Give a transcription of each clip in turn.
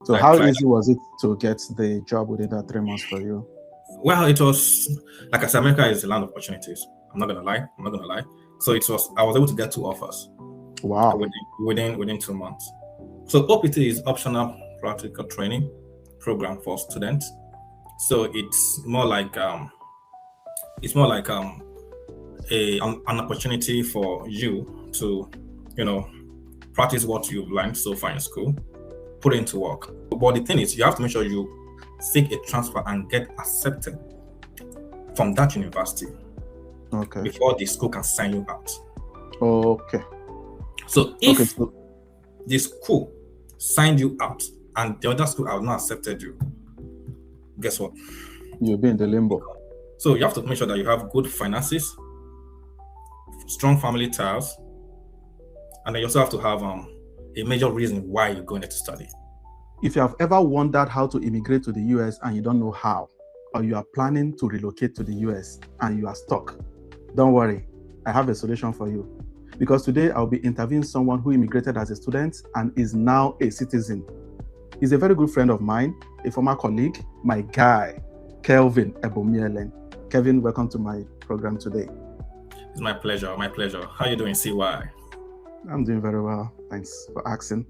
So I how tried. easy was it to get the job within that 3 months for you? Well, it was, like I said, America is a land of opportunities. I'm not gonna lie. So I was able to get 2 offers Wow. within 2 months. So OPT is optional practical training program for students. So it's more like an opportunity for you to, practice what you've learned so far in school, put it into work. But the thing is, you have to make sure you seek a transfer and get accepted from that university before the school can sign you out. Okay. So if the school signed you out and the other school has not accepted you, guess what? You'll be in the limbo. So you have to make sure that you have good finances, strong family ties, and then you also have to have a major reason why you're going there to study. If you have ever wondered how to immigrate to the US and you don't know how, or you are planning to relocate to the US and you are stuck, don't worry, I have a solution for you. Because today I'll be interviewing someone who immigrated as a student and is now a citizen. He's a very good friend of mine, a former colleague, my guy, Kelvin. Kevin, welcome to my program today. It's my pleasure. How are you doing, CY? I'm doing very well. Thanks for asking.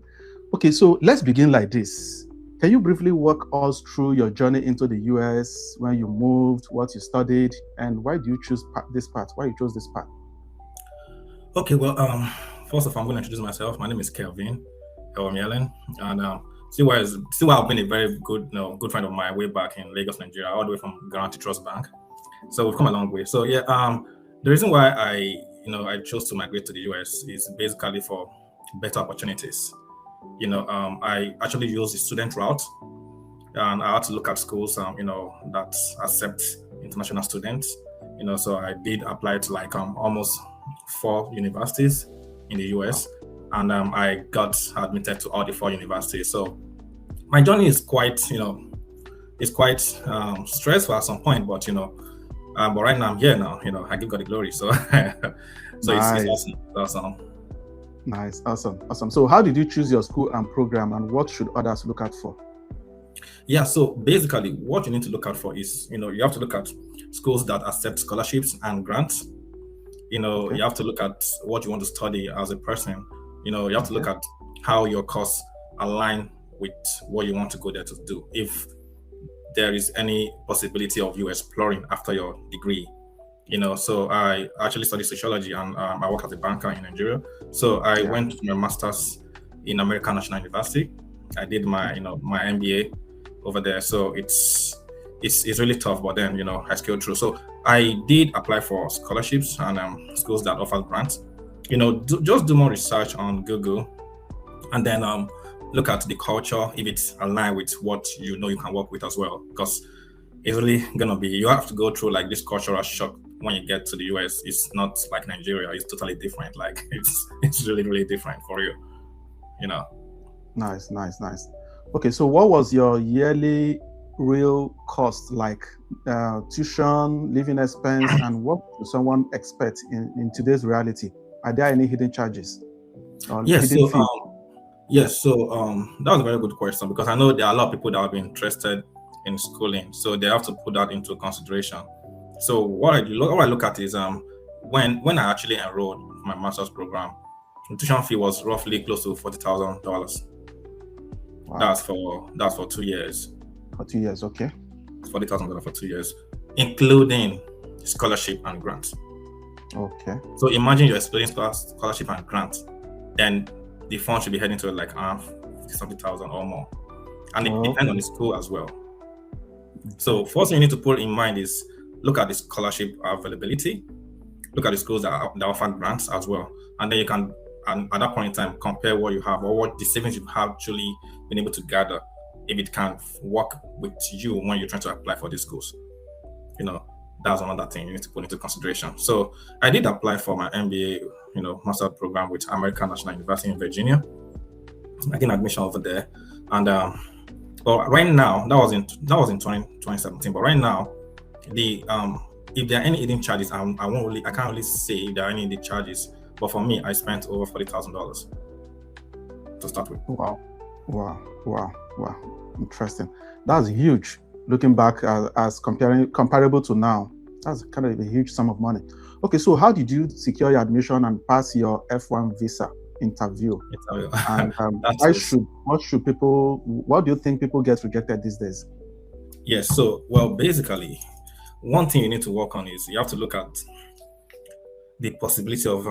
Okay, so let's begin like this. Can you briefly walk us through your journey into the US, when you moved, what you studied, and why do you choose this path? Why you chose this path? Okay, well, first of all, I'm going to introduce myself. My name is Kelvin, and CY I've been a very good, good friend of mine way back in Lagos, Nigeria, all the way from Guarantee Trust Bank. So we've come a long way. So yeah, the reason why I chose to migrate to the US is basically for better opportunities. I actually use the student route, and I had to look at schools, that accept international students. So I did apply to like almost 4 universities in the US, and I got admitted to all the 4 universities. So my journey is quite, stressful at some point, but but right now I'm here now. I give God the glory. So, Nice. It's awesome. Nice, awesome. So how did you choose your school and program, and what should others look out for? Yeah, so basically what you need to look out for is, you have to look at schools that accept scholarships and grants. You have to look at what you want to study as a person. You have to look at how your course align with what you want to go there to do. If there is any possibility of you exploring after your degree. So I actually studied sociology, and I work as a banker in Nigeria. So I went to my master's in American National University. I did my my MBA over there. So it's really tough, but then I scaled through. So I did apply for scholarships and schools that offer grants. Just do more research on Google, and then look at the culture, if it's aligned with what you can work with as well, because it's really gonna be, you have to go through like this cultural shock when you get to the US. It's not like Nigeria, it's totally different. Like it's really, really different for you, Nice. Okay, so what was your yearly real cost, like tuition, living expense, and what should someone expect in today's reality? Are there any hidden charges? Yes, so that was a very good question, because I know there are a lot of people that have been interested in schooling, so they have to put that into consideration. So what I look at is when I actually enrolled in my master's program, the tuition fee was roughly close to $40,000. Wow. That's for 2 years. For 2 years, okay. $40,000 for 2 years, including scholarship and grants. Okay. So imagine you're exploring scholarship and grants, then the fund should be heading to like $50,000 or more, and it depends on the school as well. So first thing you need to put in mind is look at the scholarship availability, look at the schools that offer grants as well, and then you can, and at that point in time, compare what you have or what the savings you have actually been able to gather, if it can work with you when you're trying to apply for these schools. That's another thing you need to put into consideration. So I did apply for my MBA, master program with American National University in Virginia. I did admission over there, and but right now, that was in 2017. But right now, if there are any hidden charges, I can't really say if there are any hidden charges. But for me, I spent over $40,000 to start with. Wow. Wow, interesting. That's huge. Looking back as comparable to now, that's kind of a huge sum of money. Okay, so how did you secure your admission and pass your F1 visa interview? And what do you think people get rejected these days? Yes, so well, basically, one thing you need to work on is you have to look at the possibility of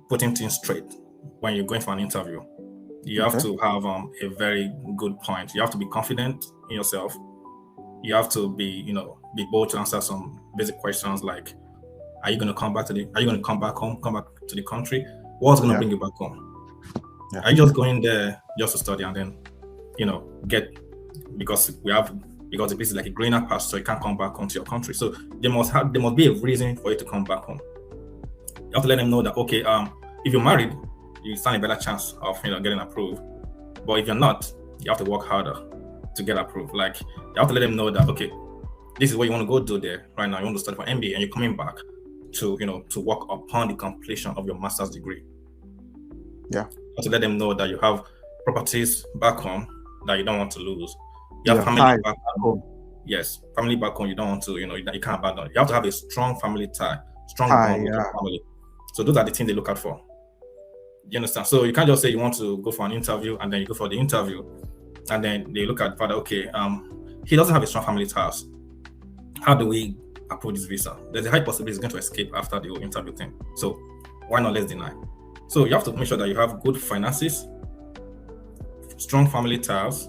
putting things straight when you're going for an interview. You have to have a very good point. You have to be confident in yourself. You have to be bold to answer some basic questions like, are you going to come back to the country? What's going to bring you back home? Yeah. Are you just going there just to study and then because the place is like a greener pasture, so you can't come back home to your country. So there must be a reason for you to come back home. You have to let them know that if you're married, you stand a better chance of getting approved. But if you're not, you have to work harder to get approved. Like, you have to let them know that this is what you want to go do there right now. You want to study for MBA and you're coming back to work upon the completion of your master's degree. Yeah. You have to let them know that you have properties back home that you don't want to lose. You have family back home. Yes, family back home you don't want to, you can't abandon. You have to have a strong family tie, strong bond with your family. So those are the things they look out for. You understand? So you can't just say you want to go for an interview and then you go for the interview and then they look at the father, he doesn't have a strong family ties. How do we approve this visa? There's a high possibility he's going to escape after the whole interview thing. So why not let's deny? So you have to make sure that you have good finances, strong family ties,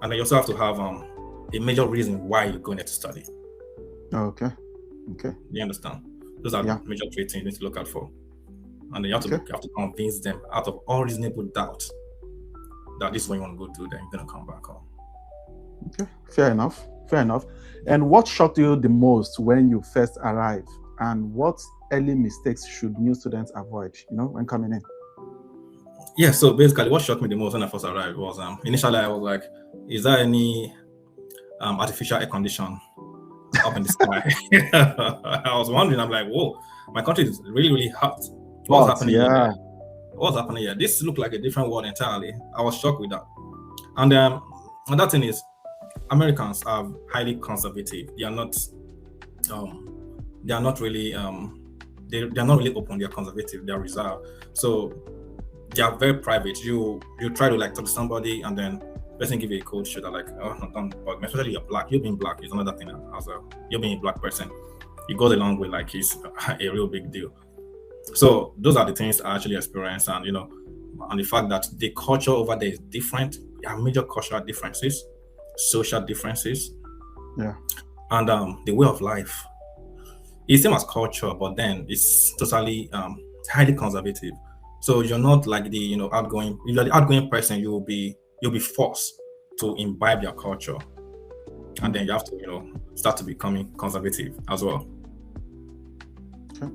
and then you also have to have a major reason why you're going there to study. Okay. You understand? Those are the major three things you need to look out for. And then you have to convince them out of all reasonable doubt that this is what you want to go do, then you're going to come back home. Okay, fair enough. And what shocked you the most when you first arrived? And what early mistakes should new students avoid, when coming in? Yeah, so basically what shocked me the most when I first arrived was initially I was like, is there any artificial air condition up in the sky? I was wondering, I'm like, whoa, my country is really, really hot. What's happening here? What's happening here? This looked like a different world entirely. I was shocked with that. And another thing is, Americans are highly conservative. They are not really they're not really open. They are conservative. They are reserved. So they are very private. You try to talk to somebody and then person give you a cold shoulder don't bug me. Especially you're black. You being black is another thing as well. You being a black person, it goes a long way. It's a real big deal. So those are the things I actually experienced, and and the fact that the culture over there is different. There are major cultural differences, social differences, and the way of life. It's same as culture, but then it's totally highly conservative. So you're not like the outgoing. If you're the outgoing person, you'll be forced to imbibe your culture, and then you have to start to becoming conservative as well. Okay,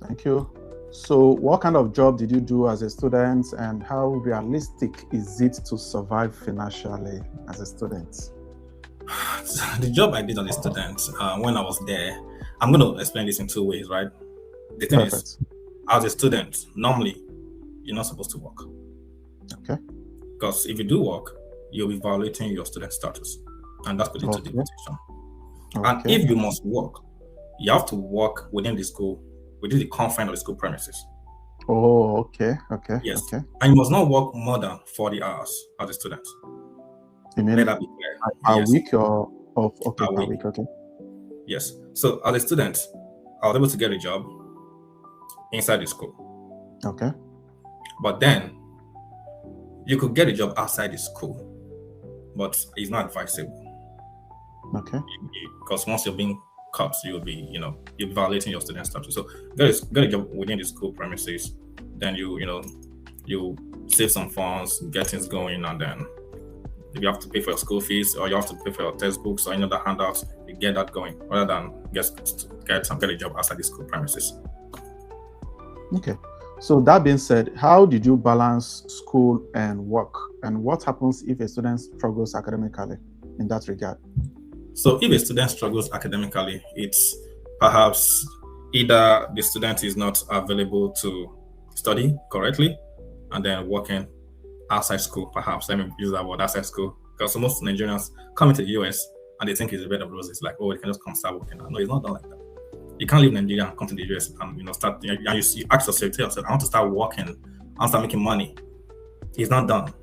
thank you. So what kind of job did you do as a student, and how realistic is it to survive financially as a student? The job I did as a student when I was there, I'm going to explain this in two ways, right? The thing is, as a student, normally you're not supposed to work. Okay. Because if you do work, you'll be violating your student status, and that's put into deportation. Okay. And if you must work, you have to work within the school, within the confines of the school premises. Oh, okay. Yes. Okay. And you must not work more than 40 hours as a student. You mean let that be clear. A week or okay, a week, okay. Yes. So as a student, I was able to get a job inside the school. Okay. But then you could get a job outside the school, but it's not advisable. Okay. Because once you're being caught, you'll be violating your student status. So get a job within the school premises. Then you save some funds, get things going, and then if you have to pay for your school fees or you have to pay for your textbooks or any other handouts, you get that going rather than get a job outside the school premises. Okay. So that being said, how did you balance school and work? And what happens if a student struggles academically in that regard? So if a student struggles academically, it's perhaps either the student is not available to study correctly and then working outside school, perhaps. Let me use that word, outside school. Because most Nigerians come into the US and they think it's a bed of roses, like, oh, they can just come start working. No, it's not done like that. You can't leave Nigeria and come to the US and start. And you ask yourself, tell yourself, I want to start working, I want to start making money. It's not done.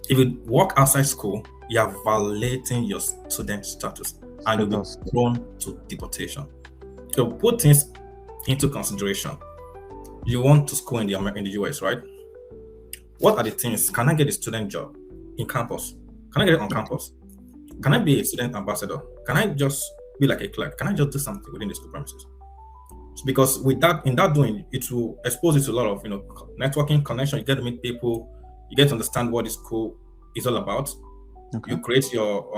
If you work outside school, you are violating your student status and you'll be prone to deportation. So put things into consideration. You want to school in the US, right? What are the things? Can I get a student job in campus? Can I get it on campus? Can I be a student ambassador? Can I just be like a clerk? Can I just do something within the school premises? Because with that, in that doing, it will expose you to a lot of networking, connection. You get to meet people. You get to understand what the school is all about. Okay. You create your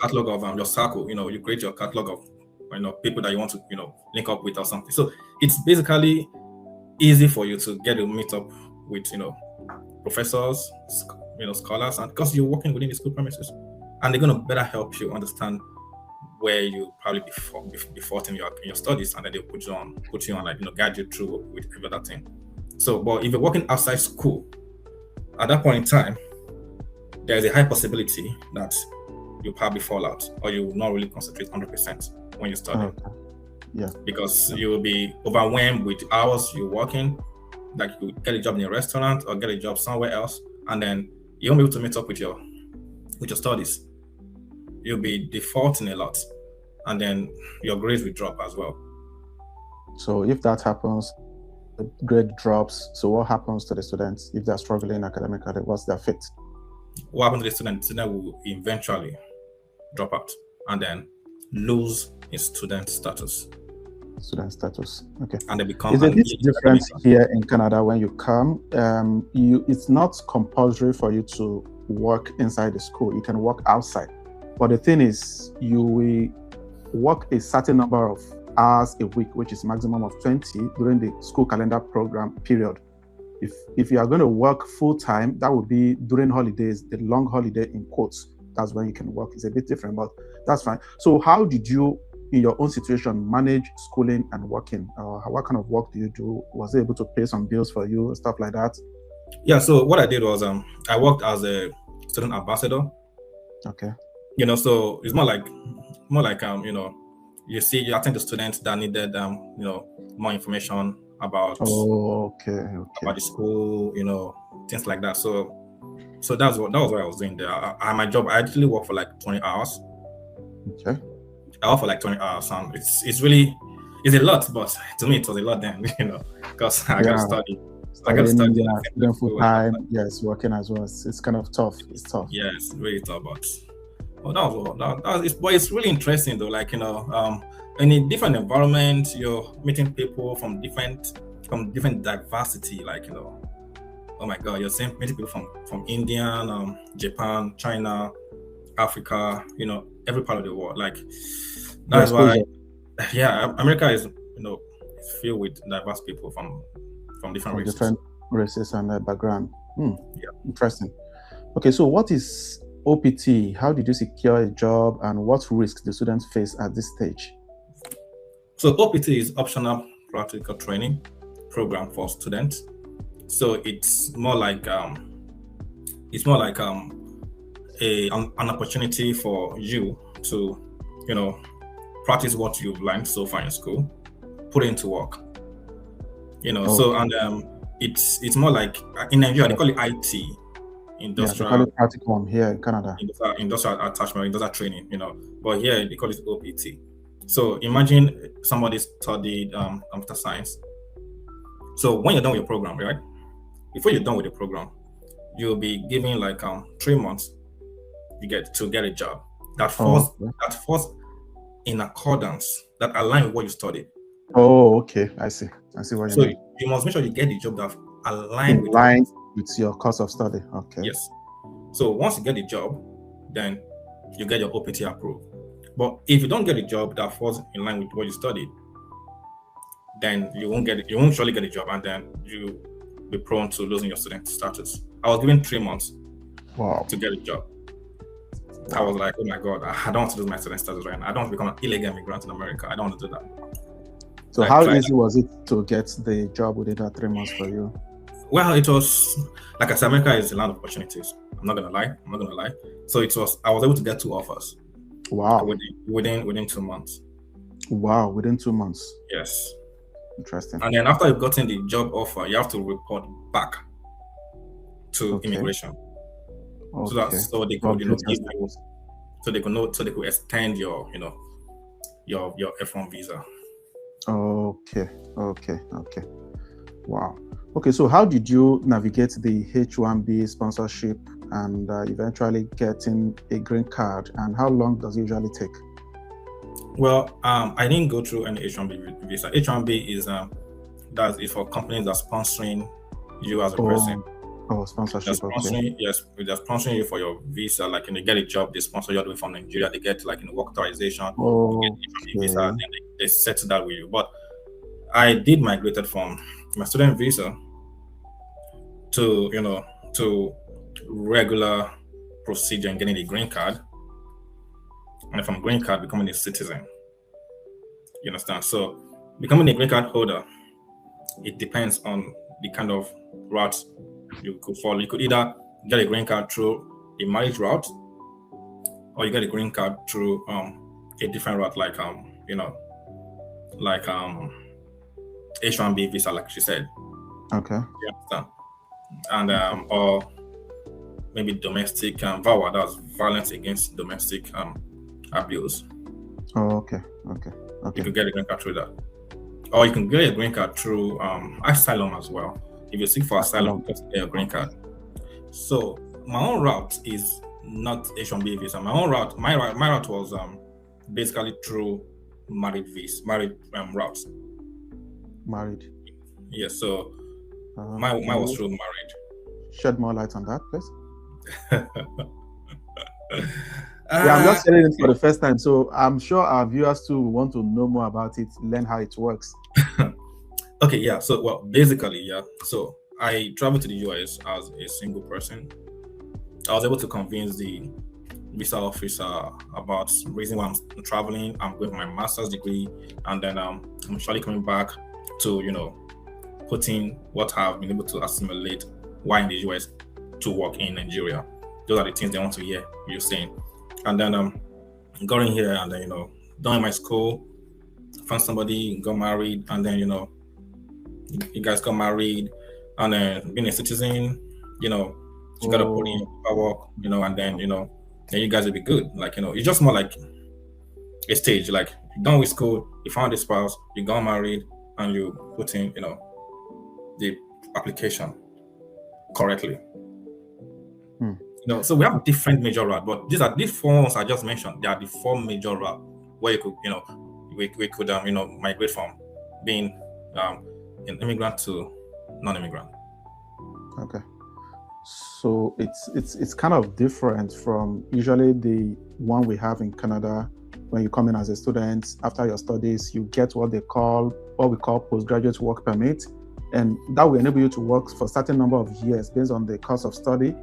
catalog of your circle. You create your catalog of people that you want to link up with or something. So it's basically easy for you to get to meet up with professors, scholars, and because you're working within the school premises, and they're going to better help you understand where you probably be fault in your studies, and then they'll put you on guide you through with every other thing. So, but if you're working outside school, at that point in time, there is a high possibility that you'll probably fall out, or you will not really concentrate 100% when you study. Okay. Yeah. Because you will be overwhelmed with hours you're working, like you get a job in a restaurant or get a job somewhere else, and then you won't be able to meet up with your studies. You'll be defaulting a lot, and then your grades will drop as well. So if that happens, the grade drops. So what happens to the students if they're struggling academically? What's their fate? What happens to the student? The student will eventually drop out and then lose his student status. Okay. And they become. Is it different here in Canada when you come? It's not compulsory for you to work inside the school. You can work outside. But the thing is, you will work a certain number of hours a week, which is maximum of 20 during the school calendar program period. If you are going to work full time, that would be during holidays, the long holiday in quotes. That's when you can work. It's a bit different, but that's fine. So how did you, in your own situation, manage schooling and working? What kind of work do you do? Was it able to pay some bills for you, stuff like that? Yeah, so what I did was I worked as a student ambassador. Okay. So it's more like you see, you attend to students that needed more information about about the school, things like that. So that was what I was doing there. My job, I actually worked for like 20 hours. Okay. I worked for like 20 hours, and it's a lot, but to me it was a lot then, because I got to study. I got to study. Then full time, yes, working as well. It's kind of tough. It's tough. Yeah, it's really tough, but it's really interesting though. Like in a different environment, you're meeting people from different diversity. Like oh my God, you're meeting people from India, Japan, China, Africa. Every part of the world. Like that's why, America is filled with diverse people from different races. Different races and background. Yeah, interesting. Okay, so what is OPT? How did you secure a job, and what risks do students face at this stage? So OPT is optional practical training program for students. So it's more like an opportunity for you to practice what you've learned so far in school, put it into work. So and it's more like in Nigeria they call it IT. Industrial, they call it practicum here in Canada. Industrial attachment, industrial training, but here they call it OPT. So imagine somebody studied computer science. So when you're done with your program, right? Before you're done with the program, you'll be given like 3 months. You get a job that falls in accordance, that align with what you studied. Oh, okay. I see what you mean. So you must make sure you get the job that align with your course of study. Okay. Yes. So once you get the job, then you get your OPT approved. But if you don't get a job that falls in line with what you studied, then you won't surely get a job, and then you be prone to losing your student status. I was given 3 months to get a job. I was like, oh my God, I don't want to lose my student status right now. I don't want to become an illegal immigrant in America. I don't want to do that. So how easy was it to get the job within that 3 months for you? Well, it was like I said, America is a land of opportunities. I'm not gonna lie. I'm not gonna lie. So it was. I was able to get 2 offers Wow. within 2 months. Wow. Within 2 months. Yes. Interesting. And then after you've gotten the job offer, you have to report back to Okay. immigration. Okay. So they could give you, so they could extend your your F1 visa. Okay. Wow. Okay, so how did you navigate the H-1B sponsorship and eventually getting a green card, and how long does it usually take? Well, I didn't go through any H-1B visa. H-1B is that is for companies that are sponsoring you as a person. Sponsorship. Yes, they're sponsoring you for your visa. Like, you get a job, they sponsor you all the way from Nigeria. They get like work authorization. You get H-1B visa, and then they settle that with you. But I did migrated from my student visa to to regular procedure and getting a green card, and from green card becoming a citizen. You understand? So becoming a green card holder, it depends on the kind of route you could follow. You could either get a green card through a marriage route, or you get a green card through a different route, like H-1B visa, like she said. Okay. You understand? And or maybe domestic VAWA, that's violence against domestic abuse. Okay. You could get a green card through that, or you can get a green card through asylum as well. If you seek for asylum, you get a green card. So my own route is not H-1B visa. My route was basically through married routes. Married. Yes. So mine was through married. Shed more light on that, please. I'm just saying it for the first time, so I'm sure our viewers too want to know more about it, learn how it works. Okay, yeah. So, well, basically, yeah. So I traveled to the US as a single person. I was able to convince the visa officer about the reason why I'm traveling. I'm going for my master's degree, and then I'm surely coming back to put in what I've been able to assimilate while in the US to work in Nigeria. Those are the things they want to hear you saying. And then got in here, and then done my school, found somebody, got married, and then you guys got married, and then being a citizen, you gotta put in your work, and then then you guys will be good. Like it's just more like a stage. Like you're done with school, you found a spouse, you got married, and you put in the application correctly. So we have different major routes, but these 4 ones I just mentioned. They are the 4 major routes where you could we could migrate from being an immigrant to non-immigrant. Okay, so it's kind of different from usually the one we have in Canada. When you come in as a student after your studies, you get what we call postgraduate work permit, and that will enable you to work for a certain number of years based on the course of study.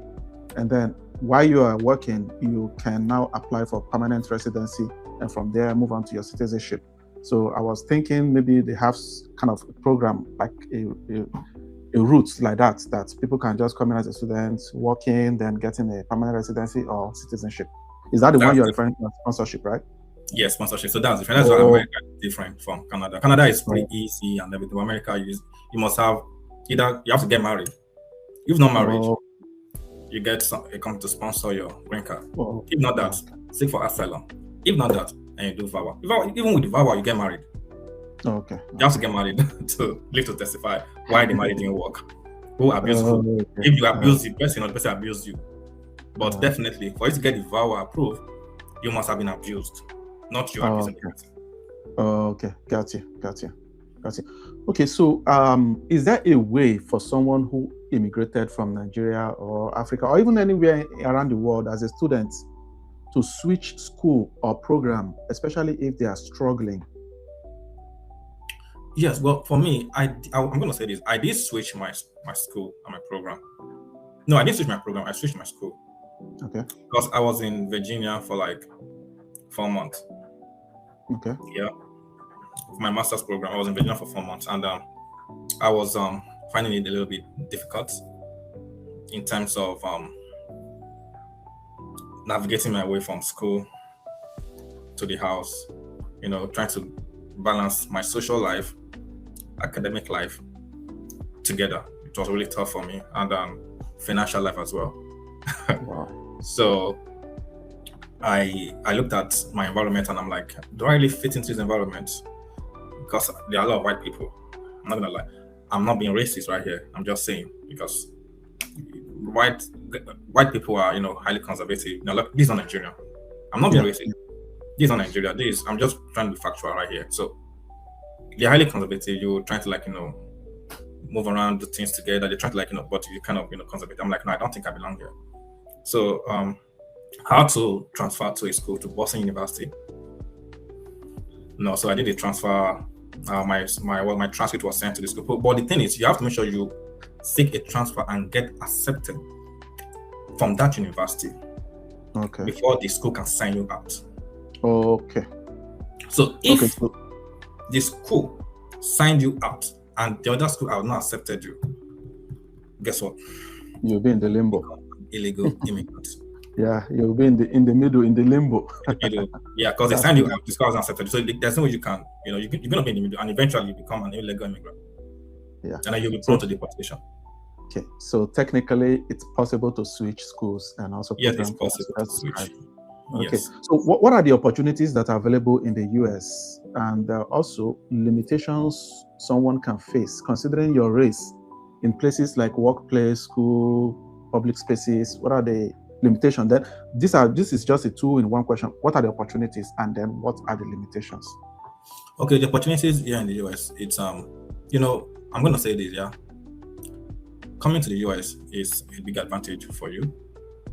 And then while you are working, you can now apply for permanent residency, and from there move on to your citizenship. So I was thinking maybe they have kind of a program like a route like that people can just come in as a student, working, then getting a permanent residency or citizenship. Is that the one you're referring to as sponsorship, right? Yes, sponsorship. So that's different. That's why America is different from Canada. Canada is pretty easy and everything. America, you must have you have to get married. If not married, you get a company to sponsor your green card. If not that, seek for asylum. If not that, and you do VAWA. Even with the VAWA, you get married. Okay. You have to get married to live to testify why the marriage didn't work. Who abused who? If you abuse the person, or the person abused you. But definitely, for you to get the VAWA approved, you must have been abused, not you abusing the person. Okay, got you. Okay, so is there a way for someone who immigrated from Nigeria or Africa or even anywhere around the world as a student to switch school or program, especially if they are struggling? Yes, well, for me, I'm going to say this. I did switch my school and my program. No, I didn't switch my program. I switched my school. Okay. Because I was in Virginia for like 4 months. Okay. Yeah. For my master's program, I was in Virginia for 4 months, and I was finding it a little bit difficult in terms of navigating my way from school to the house, trying to balance my social life, academic life together. It was really tough for me, and financial life as well. Wow. So I looked at my environment and I'm like, do I really fit into this environment? Because there are a lot of white people. I'm not gonna lie. I'm not being racist right here. I'm just saying, because white people are, highly conservative. Now, look, this is not Nigeria. I'm not being racist. This is not Nigeria. I'm just trying to be factual right here. So they're highly conservative. You're trying to move around, do things together. They're trying to but you kind of conservative. I'm like, no, I don't think I belong here. So I had to transfer to a school, to Boston University. No, so I did a transfer. My transcript was sent to the school. But the thing is, you have to make sure you seek a transfer and get accepted from that university. Okay. Before the school can sign you out. Okay. So if the school signed you out and the other school have not accepted you, guess what? You'll be in the limbo. Illegal immigrant. Yeah, you'll be in the middle, in the limbo. Yeah, because they signed you out, the school hasn't accepted you. So there's no way you can, you're gonna be in the middle, and eventually you become an illegal immigrant. Yeah. And then you'll be prone to deportation. Okay. So technically it's possible to switch schools and also yes, it's possible to switch. Okay. Yes. So what are the opportunities that are available in the US, and also limitations someone can face considering your race in places like workplace, school, public spaces? What are the limitations? Then this is just a two-in-one question. What are the opportunities, and then what are the limitations? Okay, the opportunities here in the US, it's I'm gonna say this, yeah. Coming to the US is a big advantage for you,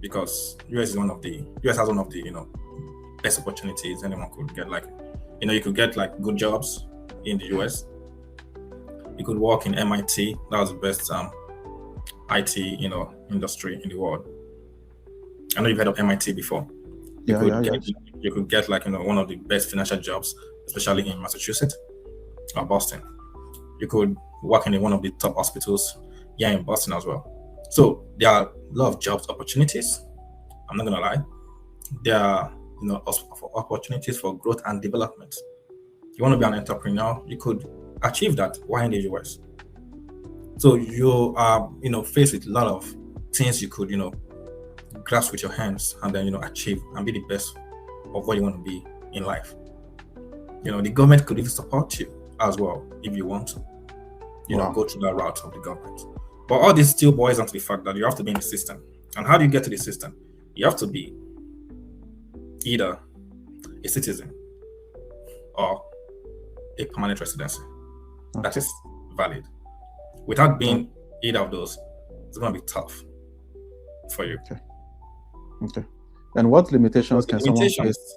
because US has one of the best opportunities anyone could get. You could get good jobs in the US. You could work in MIT. That was the best IT industry in the world. I know you've heard of MIT before. You could get one of the best financial jobs, especially in Massachusetts or Boston. You could work in one of the top hospitals here in Boston as well. So there are a lot of jobs opportunities. I'm not gonna lie. There are opportunities for growth and development. You want to be an entrepreneur, you could achieve that while in the US. So you are faced with a lot of things you could grasp with your hands and then achieve and be the best of what you want to be in life. The government could even support you as well if you want to go through that route of the government. But all this still boils down to the fact that you have to be in the system. And how do you get to the system? You have to be either a citizen or a permanent residency. Okay. That is valid. Without being either of those, it's going to be tough for you. Okay. And what limitations can someone face?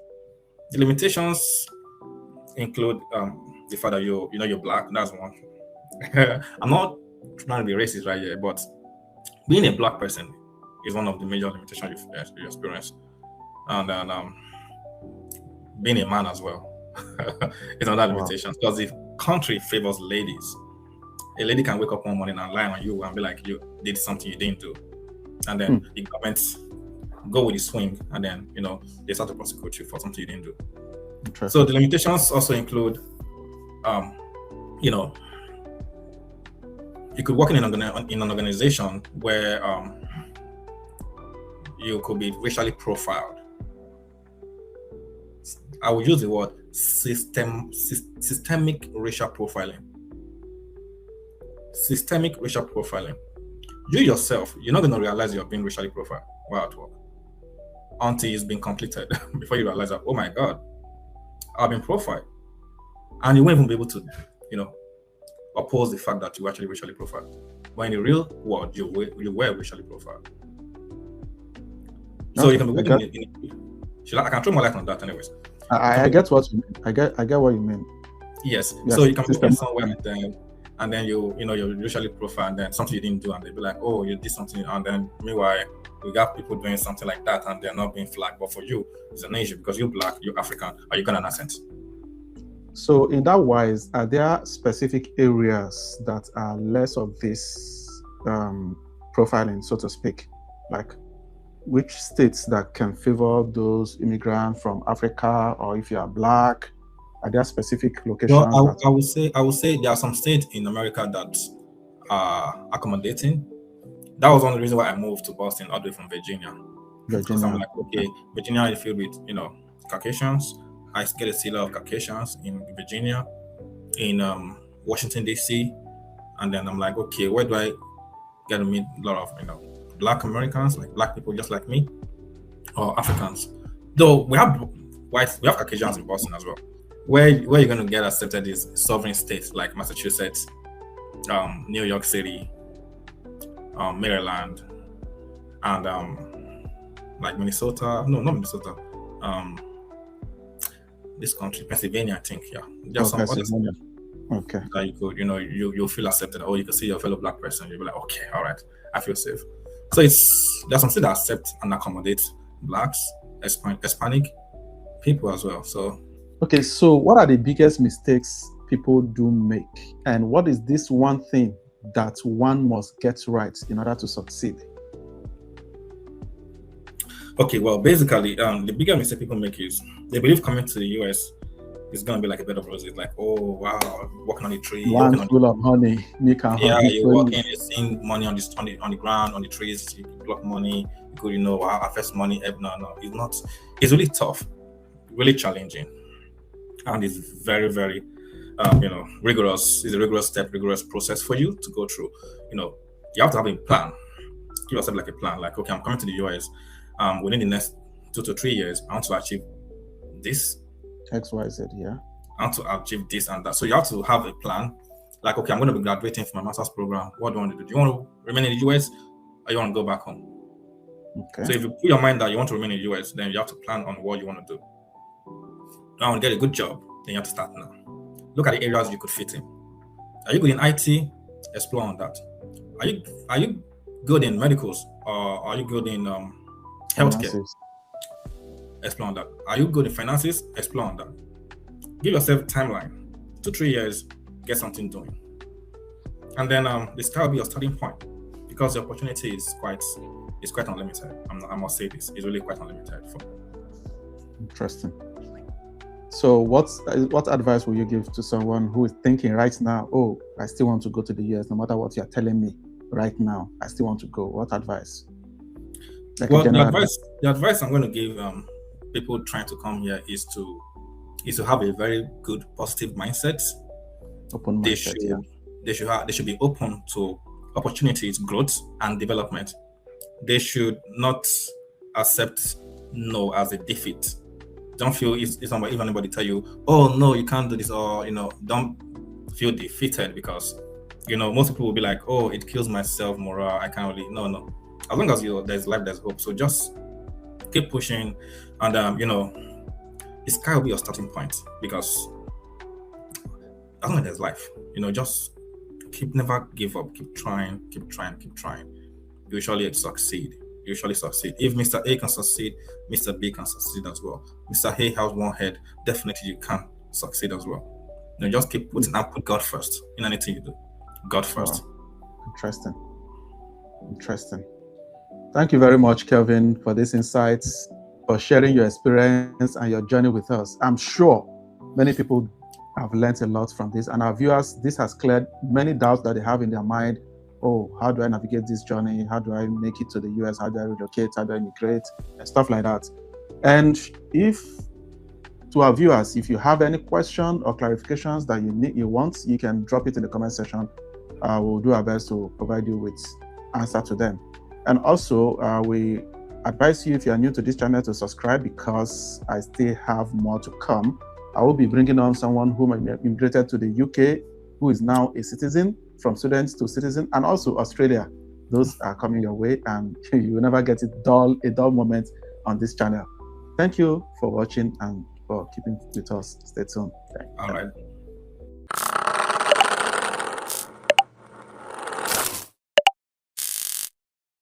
The limitations include the fact that you're black. That's one. I'm not trying to be racist right here, but being a black person is one of the major limitations you experience. And then being a man as well is another limitation, because the country favors ladies. A lady can wake up one morning and lie on you and be like, you did something you didn't do. And then the government go with the swing, and then they start to prosecute you for something you didn't do. So the limitations also include you could work in an organization where you could be racially profiled. I will use the word systemic racial profiling. Systemic racial profiling. You yourself, you're not going to realize you're being racially profiled while at work until it's been completed before you realize that, oh my God, I've been profiled. And you won't even be able to, oppose the fact that you actually racially profiled. But in the real world, you were racially profiled. So you can be working I can throw my light on that anyways. I get what you mean. I get what you mean. Yes. So you can be working somewhere and then you're racially profiled, and then something you didn't do, and they'll be like, oh, you did something, and then meanwhile we got people doing something like that and they're not being flagged. But for you, it's an issue because you're black, you're African, or you got an accent. So in that wise, are there specific areas that are less of this profiling, so to speak? Like which states that can favor those immigrants from Africa, or if you are black, are there specific Well, locations that? I would say there are some states in America that are accommodating. That was one of the reasons why I moved to Boston all the way from Virginia. Because I'm Virginia? like, okay, Virginia is filled with, Caucasians. I get to see a lot of Caucasians in Virginia, in Washington D.C., and then I'm like, okay, where do I get to meet a lot of Black Americans, like Black people just like me, or Africans? Though we have Caucasians in Boston as well. Where you're going to get accepted is sovereign states like Massachusetts, New York City, Maryland, and like Minnesota. No, not Minnesota. This country, Pennsylvania, I think. Yeah, there's some other states okay. that you could, you'll feel accepted, or you can see your fellow Black person. You'll be like, okay, all right, I feel safe. So there's some states that accept and accommodate Blacks, Hispanic people as well. So. Okay, so what are the biggest mistakes people do make, and what is this one thing that one must get right in order to succeed? Okay, well, basically, the biggest mistake people make is they believe coming to the US is gonna be like a bed of roses. Like, oh wow, walking on the tree, land full of honey, you're walking, you're seeing money on the ground, on the trees. You block money. You could, harvest money. No, it's not. It's really tough, really challenging, and it's very, very, rigorous. It's a rigorous process for you to go through. You have to have a plan. Give yourself like a plan. Like, okay, I'm coming to the US. Within the next 2 to 3 years, I want to achieve this. XYZ, yeah. I want to achieve this and that. So you have to have a plan. Like, okay, I'm going to be graduating from my master's program. What do you want to do? Do you want to remain in the US, or you want to go back home? Okay. So if you put your mind that you want to remain in the US, then you have to plan on what you want to do. Now, want to get a good job, then you have to start now. Look at the areas you could fit in. Are you good in IT? Explore on that. Are you good in medicals, or are you good in healthcare? Explore on that. Are you good in finances? Explore on that. Give yourself a timeline. 2 3 years, get something doing. And then this will be your starting point, because the opportunity is quite unlimited. I must say this. It's really quite unlimited. Interesting. So what advice will you give to someone who is thinking right now, oh, I still want to go to the US, no matter what you're telling me right now, I still want to go? What advice? Like, well, the advice I'm going to give people trying to come here is to have a very good positive mindset. Open mindset. They should be open to opportunities, growth, and development. They should not accept no as a defeat. Don't feel if anybody tell you, oh no, you can't do this, or don't feel defeated, because most people will be like, oh, it kills my self morale. I can't really. No. As long as there's life, there's hope. So just keep pushing, and the sky will be your starting point, because as long as there's life, just never give up, keep trying. You surely succeed. If Mr. A can succeed, Mr. B can succeed as well. Mr. A has one head, definitely you can succeed as well. Just keep put God first in anything you do. God first. Wow. Interesting. Thank you very much, Kelvin, for these insights, for sharing your experience and your journey with us. I'm sure many people have learned a lot from this, and our viewers, this has cleared many doubts that they have in their mind. Oh, how do I navigate this journey? How do I make it to the US? How do I relocate? How do I immigrate? And stuff like that. And to our viewers, if you have any question or clarifications that you want, you can drop it in the comment section. We'll do our best to provide you with answer to them. And also, we advise you, if you are new to this channel, to subscribe, because I still have more to come. I will be bringing on someone who immigrated to the UK, who is now a citizen, from students to citizen, and also Australia. Those are coming your way, and you will never get a dull moment on this channel. Thank you for watching and for keeping with us. Stay tuned. All right.